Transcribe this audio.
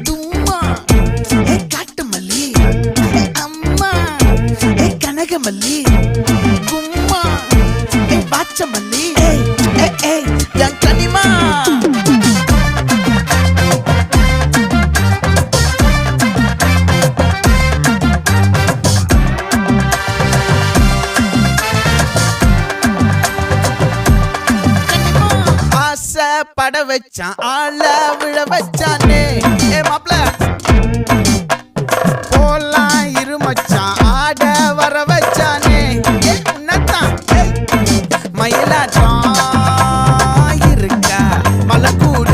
தும்மா ஏ காட்டு மல்லி ஏ அம்மா ஏ கனகமல்லி கும்மா ஏ பாச்ச மல்லி ஏய் என் கனிமா பட வச்சான் ஆள விழ வச்சானே ஏ மாப்ள